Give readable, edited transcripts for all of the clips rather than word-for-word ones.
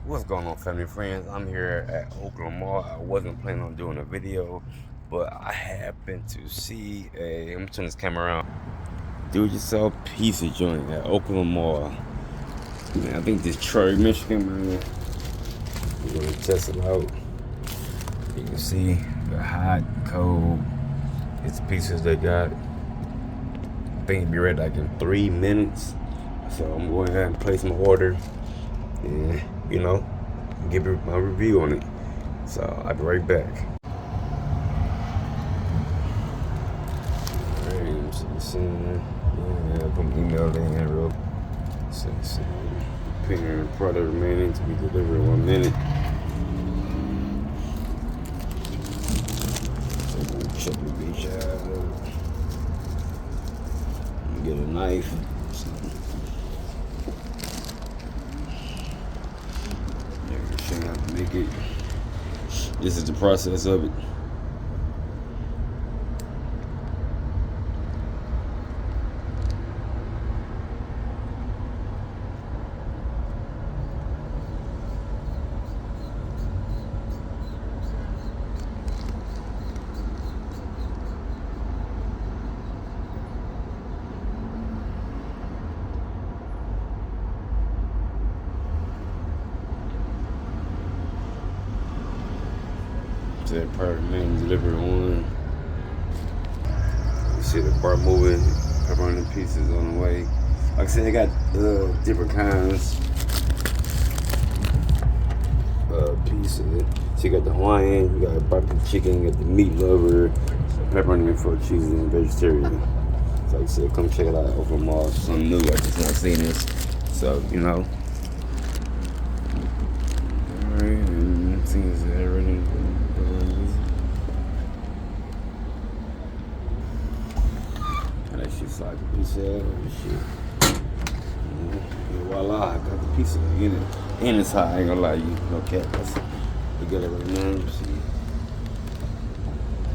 What's going on, family and friends? I'm here at Oakland Mall. I wasn't planning on doing a video, but I happened to see I'm gonna turn this camera around. Do-it-yourself pizza joint at Oakland Mall. Man, I think Detroit, Michigan, man. We're gonna test it out. You can see the hot, cold. It's pizzas they got. I think it'll be ready like in 3 minutes. So I'm going ahead and place my order. And, give you my review on it. So I'll be right back. Alright, so put my email in real. So preparing product remaining to be delivered in 1 minute. So I'm gonna check the beach out. Get a knife. So, show you how to make it. This is the process of it. That part remains delivered on. You see the bar moving, pepperoni pieces on the way. Like I said, they got different kinds of pieces. So you got the Hawaiian, you got barbecue chicken, you got the meat lover, pepperoni for cheese and vegetarian. So like I said, come check it out over Mall. Something new. I just not seen this. So, Alright, and things that are ready. Slide the pizza out and shit. And voila, I got the pizza in it. And it's hot, I ain't gonna lie to you. No cap. We got it right now. See.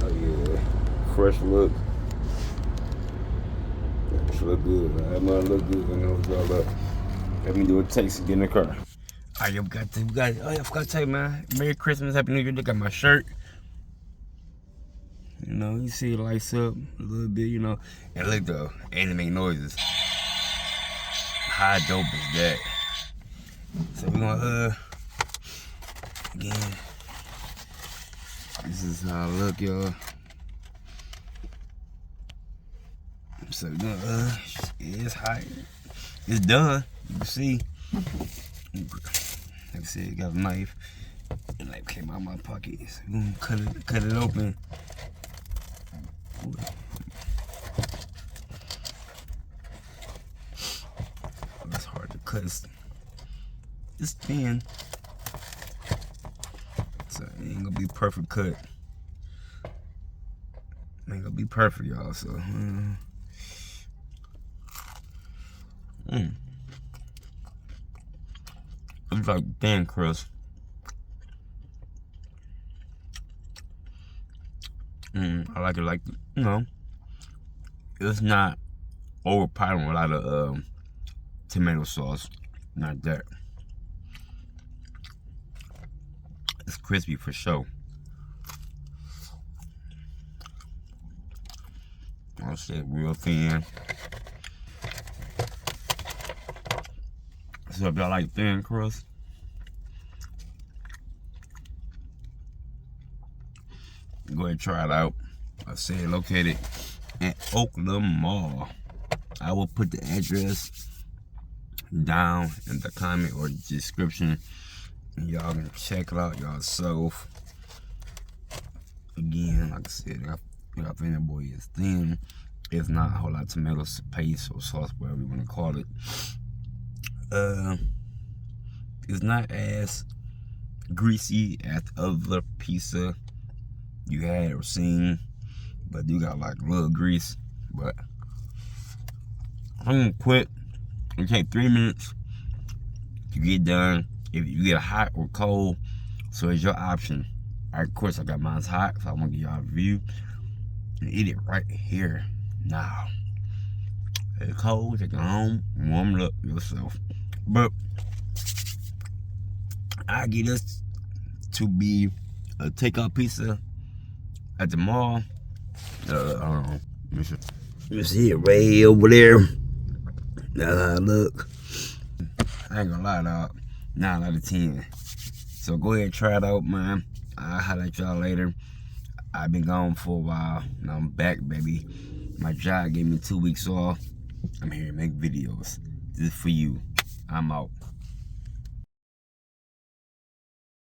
Oh yeah. Fresh look. Fresh look good. That might look good. I know it's all up. Let me do a taste and get in the car. Alright, yo, oh yeah, I forgot to tell you, man. Merry Christmas, Happy New Year. Look at my shirt. You see it lights up a little bit, And look though, and it make noises. How dope is that? So we're gonna again. This is how I look, y'all. So we're gonna it's hot. It's done. You can see. Like I said, got a knife. The knife came out of my pocket. So we're gonna cut it open. That's hard to cut. It's thin, so it ain't gonna be perfect cut. It ain't gonna be perfect, y'all. So, it's like thin crust. I like it it's not overpowering with a lot of tomato sauce. Not that. It's crispy for sure. I'll say real thin. So if y'all like thin crust, go ahead and try it out. I say located at Oakland Mall. I will put the address down in the comment or description. And y'all can check it out yourself. Again, like I said, I think that boy is thin. It's not a whole lot of tomato paste or sauce, whatever you want to call it. It's not as greasy as the other pizza you had or seen, but you got like a little grease. But I'm gonna quit. It take 3 minutes to get done. If you get hot or cold, so it's your option. Of course, I got mine's hot, so I want to give y'all a review and eat it right here now. It's cold, take it home, warm it up yourself. But I get this to be a takeout pizza at the mall. I don't know. You see it way over there. That's how it look. I ain't gonna lie, dog. 9 out of 10. So go ahead and try it out, man. I'll holler at y'all later. I've been gone for a while. Now I'm back, baby. My job gave me 2 weeks off. I'm here to make videos. This is for you. I'm out.